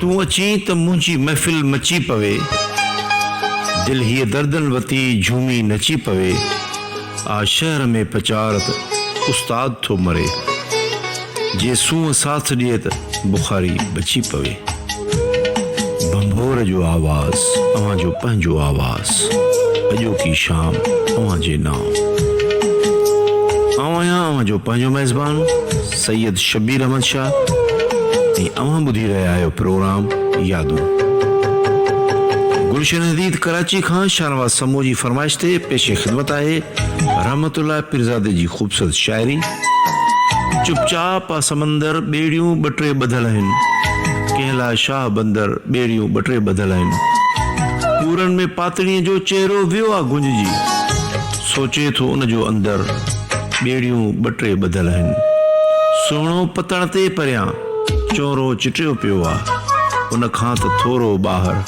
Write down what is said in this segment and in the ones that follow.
तू अची त मुंहिंजी महफ़िल मची पवे, दिल हीअ दर्दन वती झूमी नची पवे। आ शहर में प्रचारत उस्ताद थो मरे, जे सूंह साथ ॾिए त बुखारी बची पवे। बंभोर जो आवाज़ अवां जो पंहिंजो आवाज़, अॼोकी शाम अवां जे नाम। अवां जो पंहिंजो मेज़बान सैयद शबीर अहमद शाह ऐं अवां ॿुधी रहिया आहियो प्रोग्राम यादूं। गुलशन हदीद कराची खां शाहनवाज़ समूह जी फरमाइश ते पेशे ख़िदमत आहे रहमतुल्लाह पीरज़ादे जी ख़ूबसूरत शाइरी। चुपचाप आ समंदर ॿेड़ियूं ॿ टे ॿधल आहिनि, कंहिं लाइ शाह बंदर ॿेड़ियूं ॿ टे ॿधल आहिनि। पूरनि में पातड़ीअ जो चहिरो वियो आहे गुंजजी, सोचे थो उन जो अंदर ॿेड़ियूं ॿ टे ॿधल आहिनि। सुहिणो पतण ते परियां चोरो चिटियो पियो आहे, उन खां त थोरो ॿाहिरि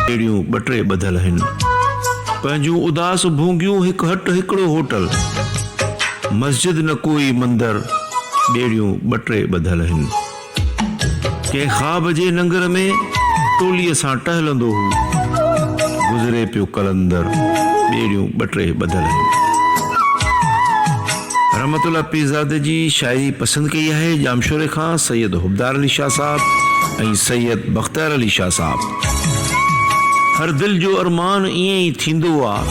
ॿेड़ियूं ॿ टे ॿधल आहिनि। पंहिंजूं उदास भूंगियूं हिकु हट हिकिड़ो होटल, मस्जिद न कोई मंदर ॿेड़ियूं ॿ टे ॿधल आहिनि। कंहिं ख़्वाब जे नंगर में टोलीअ सां टहलंदो हू, गुज़रे पियो कलंदर ॿेड़ियूं ॿ टे ॿधल आहिनि। रहमतुल्लाह पीरज़ादे जी शाइरी पसंदि कई आहे जामशोरे खां सैयद हुबदार अली शाह साहब ऐं सैयद बख्तियार अली शाह साहब। हर दिल जो अरमान ईअं ई थींदो आहे,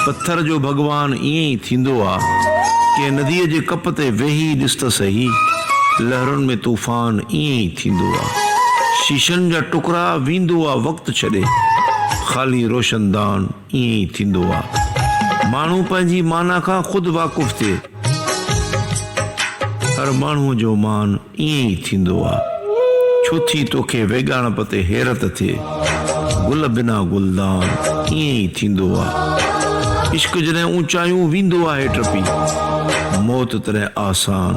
पत्थर जो भॻवान ईअं ई थींदो आहे। कंहिं नदीअ जे कप ते वेही ॾिस त सही, लहरुनि में तूफ़ान ईअं ई थींदो आहे। शीशनि जा टुकड़ा वेंदो आहे वक़्तु छॾे, ख़ाली रोशनदान ईअं ई थींदो आहे। माण्हू पंहिंजी माना खां ख़ुदि वाक़ुफ़ थिए, हर माण्हूअ जो मान ईअं ई थींदो आहे। छो थी तोखे वेगाणप ते हैरत थिए, गुल बिना गुलदान ईअं ई थींदो आहे। इश्क जॾहिं ऊचायूं वेंदो आहे टपी, मौत तॾहिं आसान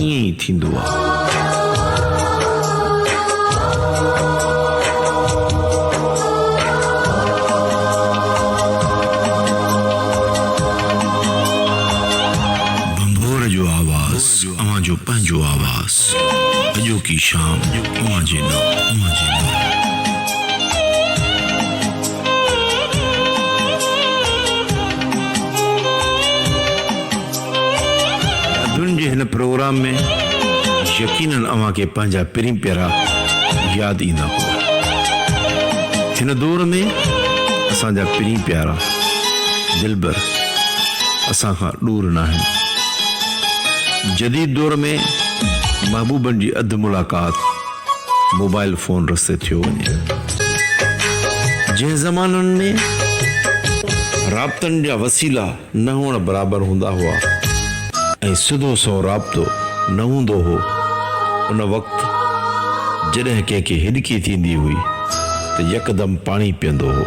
ईअं ई थींदो आहे। अवां जो पंहिंजो आवाज़, अॼोकी शाम अवां जे नाम। यादुनि जे हिन प्रोग्राम में यकीनन अवां खे पंहिंजा पहिरीं प्यारा यादि ईंदा हुआ। हिन दौर में असांजा पहिरीं प्यारा दिलबर असां खां दूर न आहिनि। जदीद दौर में महबूबनि जी अधु मुलाक़ात मोबाइल फ़ोन रस्ते थियो वञे। जंहिं ज़माननि में राब्तनि जा वसीला न हुअण बराबरि हूंदा हुआ ऐं सिधो सो राब्तो न हूंदो हो, उन वक़्तु जॾहिं कंहिंखे हिॾकी थींदी हुई त यकदमि पाणी पीअंदो हो,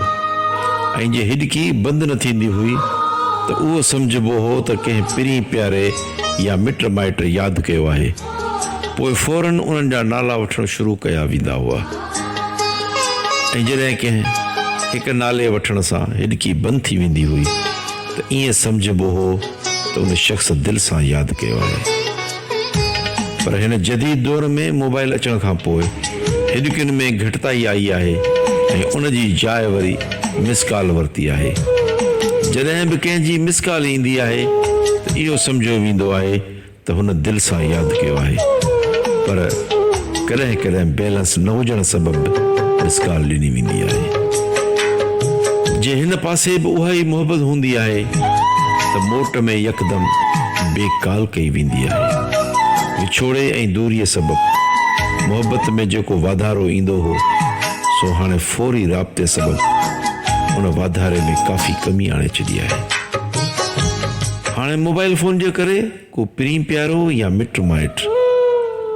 ऐं जे हिॾकी बंदि न थींदी हुई त उहो सम्झबो हो त कंहिं पहिरीं प्यारे या मिट माइट यादि कयो आहे। पोइ फौरन उन्हनि जा नाला वठणु शुरू कया वेंदा हुआ, ऐं जॾहिं कंहिं हिकु नाले वठण सां हिॾकी बंदि थी वेंदी हुई त ईअं सम्झबो हो त उन शख़्स दिलि सां यादि कयो आहे। पर हिन जदीद दौर में मोबाइल अचण खां पोइ हिॾकियुनि में घटिताई आई आहे ऐं उन जी जाइ वरी मिस कॉल वरिती आहे। जॾहिं बि कंहिंजी मिस कॉल ईंदी आहे त इहो सम्झो वेंदो आहे त हुन दिलि सां यादि कयो आहे, पर कॾहिं कॾहिं बैलेंस न हुजण सबबि मिस कॉल ॾिनी वेंदी आहे। जे हिन पासे बि उहा ई मोहबत हूंदी आहे त मोट में यकदमि बेकाल कई वेंदी आहे। विछोड़े ऐं दूरीअ सबबि मोहबत में जेको वाधारो ईंदो हो, सो हाणे फौरी राब्ते सबबि उन वाधारे में काफ़ी कमी आणे छॾी आहे। हाणे मोबाइल फ़ोन जे करे को पहिरीं प्यारो या मिट माइट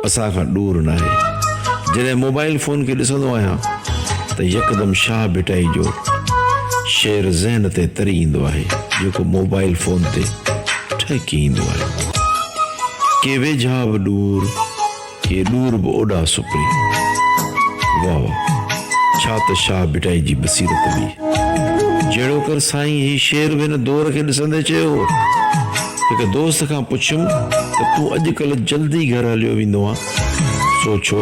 असां खां दूर न आहे। जॾहिं मोबाइल फ़ोन खे ॾिसंदो आहियां त यकदमि शाह बिटाई जो शेर ज़हन ते तरी ईंदो आहे, जेको मोबाइल फ़ोन ते ठहिकी ईंदो आहे। के वेझा बि दूर, के दूर बि ओॾा सुपरी। वाह वाह, छा त शाह बिटाई जी बसीरत हुई। जहिड़ो कर साईं, ही शेर बि हिन दौर खे ॾिसंदे चयो। हिकु दोस्त खां पुछियुमि त तूं अॼुकल्ह जल्दी घर हलियो वेंदो आहे, सोचो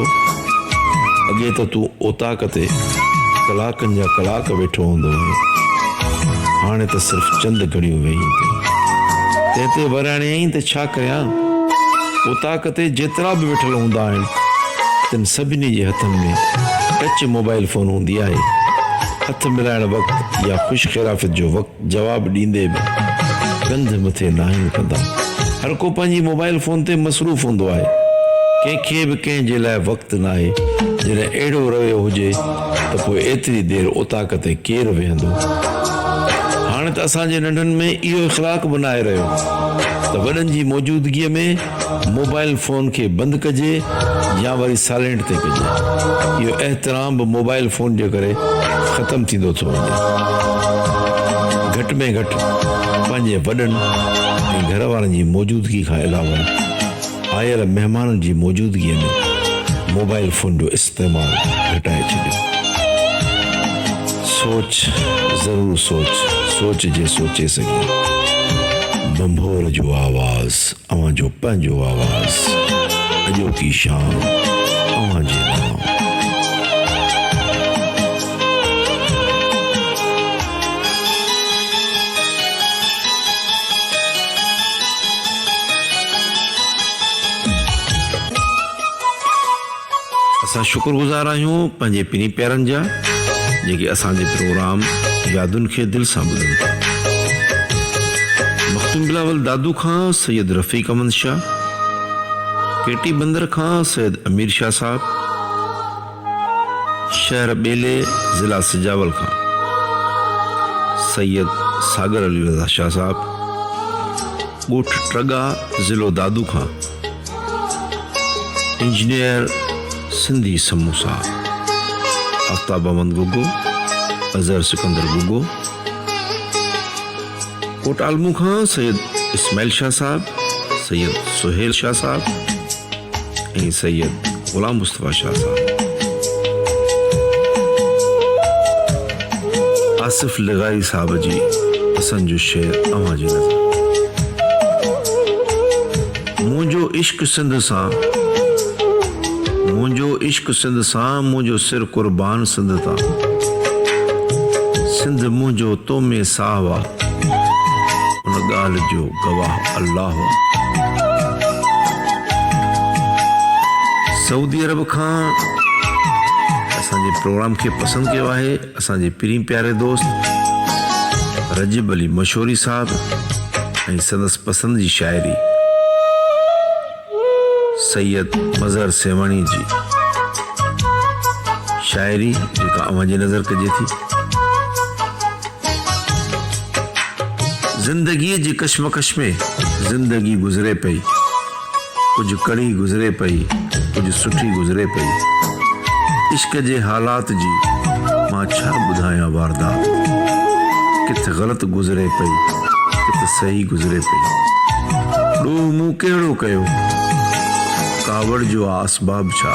अॻे त तूं ओताक ते कलाकनि जा कलाक वेठो हूंदो हुयो, हाणे त सिर्फ़ु चंद घड़ियूं वेही ते ते वराणे आई त छा कयां। ओताक ते जेतिरा बि वेठल हूंदा आहिनि तिन सभिनी जे हथनि में टच मोबाइल फ़ोन हूंदी आहे। हथ मिलाइण वक़्तु या ख़ुशख़िराफ़त जो वक़्तु जवाबु ॾींदे बि गंध मथे नाहिन कंदा। हर को पंहिंजी मोबाइल फ़ोन ते मसरूफ़ हूंदो आहे। कंहिंखे बि कंहिंजे लाइ वक़्तु न आहे। जॾहिं अहिड़ो रवियो हुजे त पोइ एतिरी देरि ओताक ते केरु वेहंदो। हाणे त असांजे नंढनि में इहो इख़लाक़ बनाए रहियो त वॾनि जी मौजूदगीअ में मोबाइल फ़ोन खे बंदि कजे या वरी साइलेंट ते कजे। इहो एहतराम बि मोबाइल फ़ोन जे करे ख़तमु थींदो थो वञे। घटि में घटि पंहिंजे वॾनि ऐं घर वारनि जी मौजूदगी खां अलावा आयल महिमाननि जी मौजूदगीअ में मोबाइल फ़ोन जो इस्तेमालु घटाए छॾियो। सोच ज़रूरु सोच जे सोचे सघे। बंभोर जो आवाज़ अवां जो पंहिंजो आवाज़, अॼोकी शाम अवां जे नाम। असां शुक्रगुज़ार आहियूं पंहिंजे पिनी प्यारनि जा जेके असांजे प्रोग्राम यादुनि खे दिलि सां ॿुधनि था। मखदूम बिलावल दादू खां सैयद रफ़ीक अमन शाह, केटी बंदर खां सैयद अमीर शाह साहब, शहर बेले ज़िला सिजावल खां सैयद सागर अली रज़ा शाह साहब, ॻोठ ट्रगा ज़िलो दादू खां इंजीनियर सिंधी समूह साहब, आफ्ताब अहमद गुगो, अज़हर सिकंदर गुगो, कोट आलमू खां सैयद इस्माइल शाह साहब, सैयद सुहेल शाह साहब ऐं सैयद ग़ुलाम मुस्तफ़ा शाह साहब। आसिफ लगाई साहब जी पसंद जो शेर अवां जी नज़र। मुंहिंजो इश्क सिंध सां, मुंहिंजो इश्क सिंध सां, मुंहिंजो सिर कुर्बान सिंध तां। सिंध मुंहिंजो तो में साहु आहे, उन ॻाल्हि जो गवाह अल्लाह आहे। सऊदी अरब खां असांजे प्रोग्राम खे पसंदि कयो आहे असांजे पिरी प्यारे दोस्त रजीब अली मशहूरी साहब ऐं संदसि पसंदि जी शाइरी सैयद मज़हर सेवाणी जी शाइरी जेका अवां जी नज़र कजे थी। ज़िंदगीअ जी कशमकश में ज़िंदगी गुज़रे पई, कुझु कड़ी गुज़रे पई, कुझु सुठी गुज़रे पई। इश्क जे हालात जी मां छा ॿुधायां वारदात, किथे ग़लति गुज़रे पई, किथे सही गुज़रे पई। ॾोह मूं कहिड़ो कयो, कावड़ जो आसबाब छा,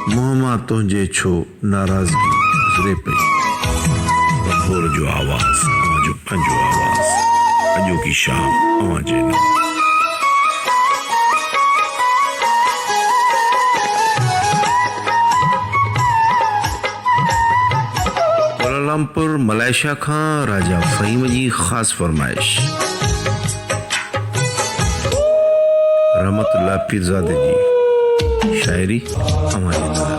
मुंहं मां तुंहिंजे छो नाराज़गी गुज़रे पई। बंभोर जो आवाज़ अवां जो पंहिंजो आवाज़, अॼोकी शाम अवां जे नाम। कोलालमपुर मलेशिया खां राजा फ़हीम जी ख़ासि फरमाइश रहमतुल्लाह पीरज़ादे जी शाइरी अवां जी नज़र।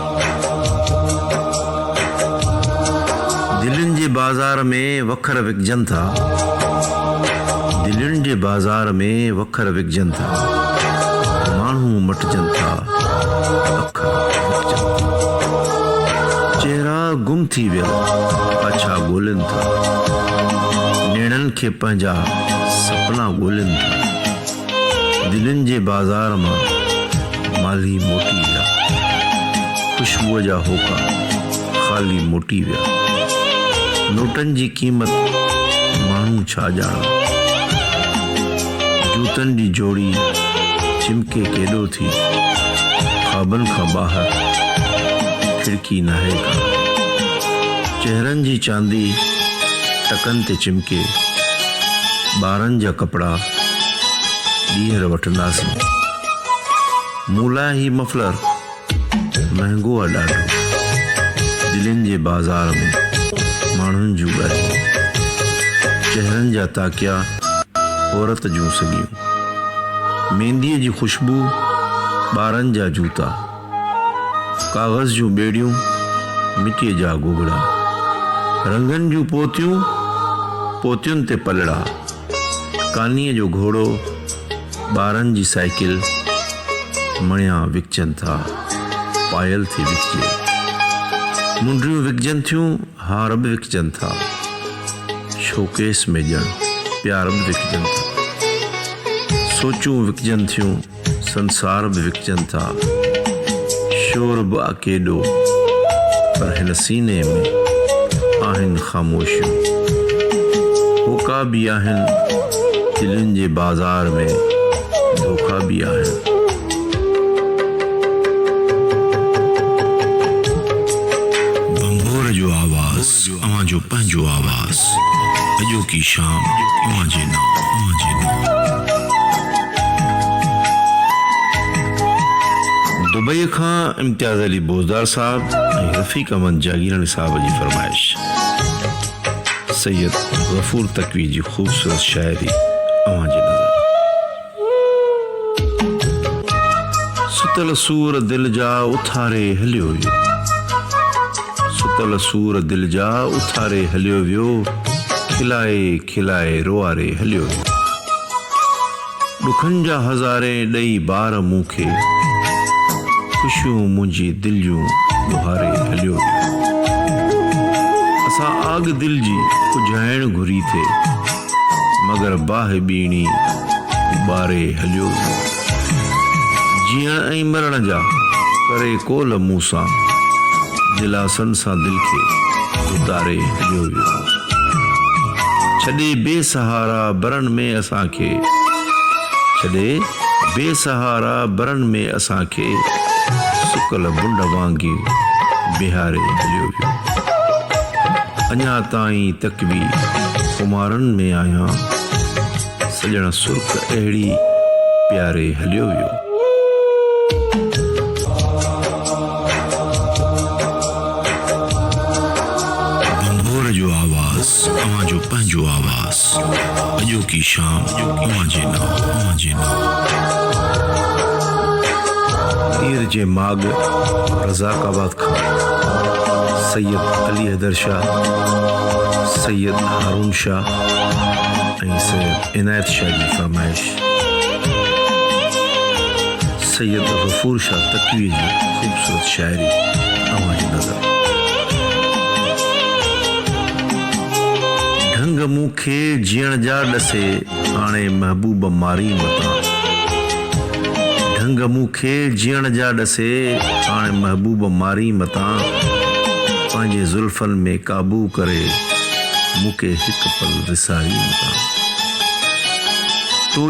दिलनि जे बाज़ार में वखर विकजनि था, दिलनि जे बाज़ार में वखर विकजनि था, माण्हू मटिजनि था, अखर विकजनि था। चेहरा गुम थी विया पाछा ॻोल्हनि था, नेणनि खे पंहिंजा सपना ॻोल्हनि था। दिलनि जे बाज़ार मां माली मोटी विया, ख़ुशबूअ जा होका ख़ाली मोटी विया। नोटनि जी क़ीमत माण्हू छा ॼाणनि, जूतनि जी जोड़ी चिमके केॾो थी, ख़्वाबनि खां ॿाहिरि खिड़की नाहे का। चेहरनि जी चांदी टकनि ते चिमके, ॿारनि जा कपिड़ा ॿीहर वठंदासीं। मूला ही मफलर महांगो आहे ॾाढो। दिलनि जे बाज़ार में माण्हुनि जूं ॻाल्हियूं, चहिरनि जा ताकिया औरत जूं सॻियूं, मेहंदीअ जी ख़ुशबू ॿारनि जा जूता, काग़ज़ जूं ॿेड़ियूं मिटीअ जा गोगड़ा, रंगनि जूं पोतियूं पोतियुनि ते पलड़ा, कानीअ जो घोड़ो ॿारनि जी साइकिल, मणिया विकचनि था पायल थी विकिजे, मुंडियूं विकजनि थियूं हार बि विकजनि था, शोकेस में ॼण प्यार बि विकजनि था, सोचूं विकजनि थियूं संसार बि विकजनि था, शोर बि अकेॾो पर हिन सीने में आहिनि ख़ामोशियूं, होका बि आहिनि दिलनि जे बाज़ार में धोखा बि आहिनि। जो आवाज़ अवां जो पंहिंजो आवाज़, अॼोकी शाम अवां जे नाम। दुबई खां इम्तियाज़ अली बोज़दार साहब ऐं रफ़ीक अहमद जागीरनी साहब जी फरमाइश। सैयद गफ़ूर तकवी जी ख़ूबसूरत शायरी अवां जी नज़र। सुतल सूर दिल जा उथारे हलियो वियो, सुतल सूर दिल जा उथारे हलियो वियो, खिलाए खिलाए रोआरे हलियो वियो, ॾुखनि जा हज़ारे ॾेई ॿार मूंखे, ख़ुशियूं मुंहिंजी दिलि जूं ॿुहारे हलियो वियो, असां आग दिल जी बुझाइण घुरी थे, मगर बाहि ॿीणी ॿारे हलियो वियो, जीअण ऐं मरण जा करे कोल मूं सां, दिलासन सां दिल खे उतारे हलियो वियो, छॾे बेसहारा बरनि में असांखे, छॾे बेसहारा बरनि में असांखे, सुकल बुंड वांगुरु बिहारे हलियो वियो, अञा ताईं तकवी खुमारनि में आहियां, सॼण सुर्ख अहिड़ी प्यारे हलियो वियो। जो आवाज़ अवां जो पंहिंजो आवाज़, अॼोकी शाम अवां जे नाम। ईर जे माग रज़ाकाबाद खां सैयद अली हैदर शाह, सैयद हारून शाह ऐं सैयद इनायत शाह जी फरमाइश। सैयद गफ़ूर शाह तकवी जी ख़ूबसूरत शायरी अवां जी नज़र। ढंग मूंखे जीअण जा ॾसे हाणे महबूब मारी मतां, ढंग मूंखे जीअण जा ॾसे हाणे महबूब मारी मतां, पंहिंजे ज़ुल्फ़नि में काबू करे मूंखे हिकु पल विसारी मतां, तो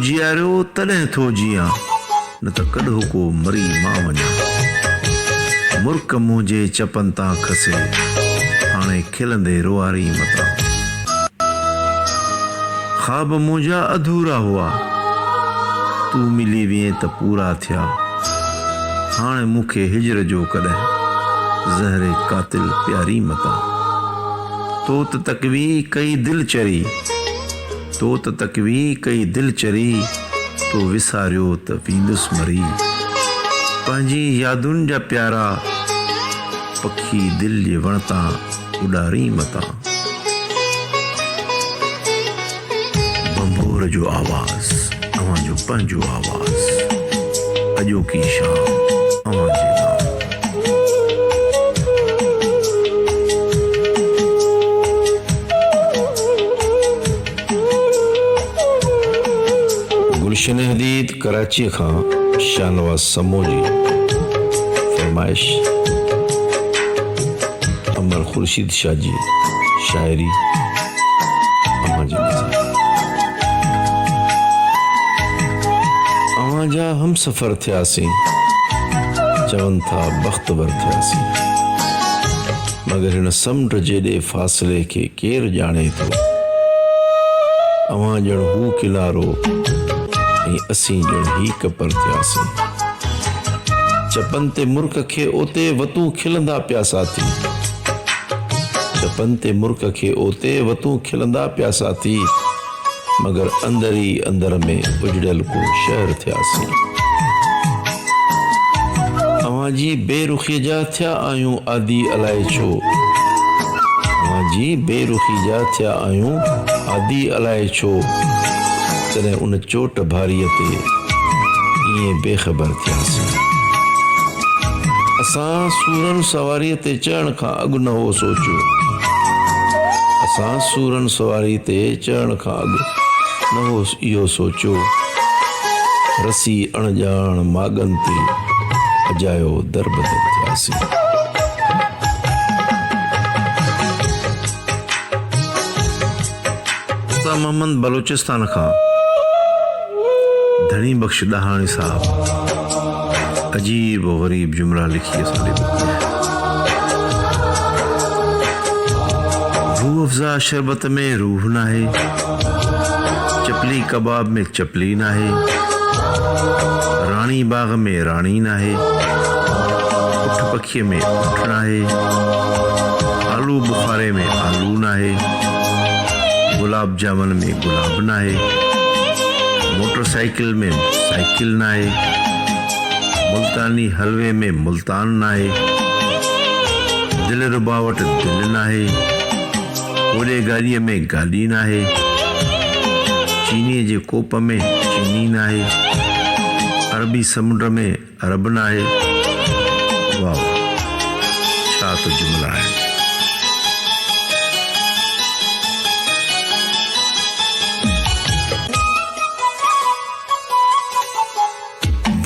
जीआरो तॾहिं थो जियां, न त कॾो को मरी मां वञा, मुर्क मुंहिंजे चपनि तां खसे हाणे खिलंदे रोआरी मतां, ख़्वाब मुंहिंजा अधूरा हुआ तू मिली विए त पूरा थिया, हाणे मूंखे हिजर जो कॾहिं ज़हरे कातिल प्यारी मतां, तो त तकवी कई दिल चरी, तो त तकवी कई दिल चरी, तो विसारियो त वींदुसि मरी, पंहिंजी यादुनि जा प्यारा पखी दिल जे वण तां उॾारी मतां, बंबोर जो आवाज़ अवां जो पंहिंजो आवाज़, अॼोकी शाम अवां जे नाम। गुलशन हदीद कराची खां शाहनवाज़ समो जी फरमाइश। अमर खुर्शीद शाह जी शायरी अवां जी नज़र। अवां जा हम सफ़र थियासीं, चवनि था बख़्तवर थियासीं, मगर हिन समुंड जेॾे फ़ासिले खे केरु ॼाणे थो, अवां ॼण हू किनारो ऐं असीं ॼण ही कपर थियासीं, चपन ते मुर्ख खे ओते वतूं खिलंदा पिया साथी चपन ते मुर्ख खे ओते वतूं खिलंदा पिया साथी मगर अंदर ही अंदर में उजड़ियल को शहर थियासीं अवां जी बेरुखी जा थिया आहियूं आदि अलाए छो अवां जी बेरुखी जा थिया आहियूं आदि अलाए छो तॾहिं उन चोट भारीअ ते ईअं बेख़बर थियासीं असां सूरन सवारीअ ते चढ़ण खां अॻु न हो सोचियो असां सूरन सवारी ते चढ़ण खां अॻु न हो इहो सोचियो रसी अणॼाण मागन ते अजायो दरबदर थियासीं उस्ताद मोहम्मद बलोचिस्तान खां धनी बख्श ॾहाणी साहब अजीब व गरीब जुमला लिखी असां ॾे रूह अफ़ज़ा शरबत में रूह नाहे चपली कबाब में चपली नाहे रानी बाग में रानी नाहे उठ पखीअ में उठ नाहे आलू बुखारे में आलू नाहे गुलाब जामुन में गुलाब नाहे मोटरसाइकिल में साइकिल नाहे मुल्तानी हलवे में मुल्तान नाहे दिल रुबा वटि दिल नाहे ओॾे गाॾीअ में गाॾी नाहे चीनीअ जे कोप में चीनी नाहे अरबी समुंड में अरब नाहे वाह छा त जुमला आहे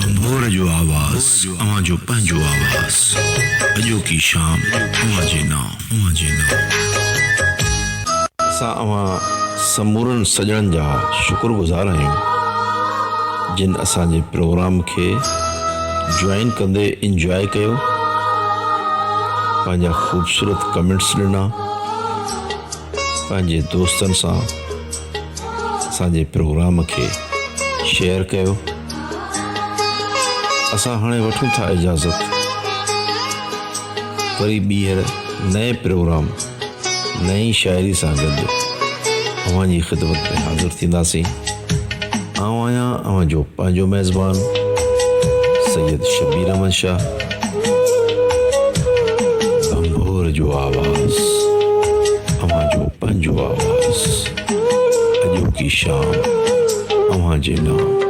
भंभोर जो आवाज़ अवां जो पंहिंजो आवाज़ अॼोकी शाम अवां जे नाम असां अवां समूरनि सॼणनि जा शुक्रगुज़ार आहियूं जिन असांजे प्रोग्राम खे जॉइन कंदे इंजॉय कयो पंहिंजा ख़ूबसूरत कमेंट्स ॾिना पंहिंजे दोस्तनि सां असांजे प्रोग्राम खे शेयर कयो असां हाणे वठूं था इजाज़त वरी ॿीहर नए प्रोग्राम नई शाइरी सां गॾु अवां जी ख़िदमत में हाज़िर थींदासीं आउं आहियां अवां जो पंहिंजो मेज़बान सैयद शबीर अहमद शाह भंभोर जो आवाज़ अवां जो पंहिंजो आवाज़ अॼोकी शाम अवां जे नाम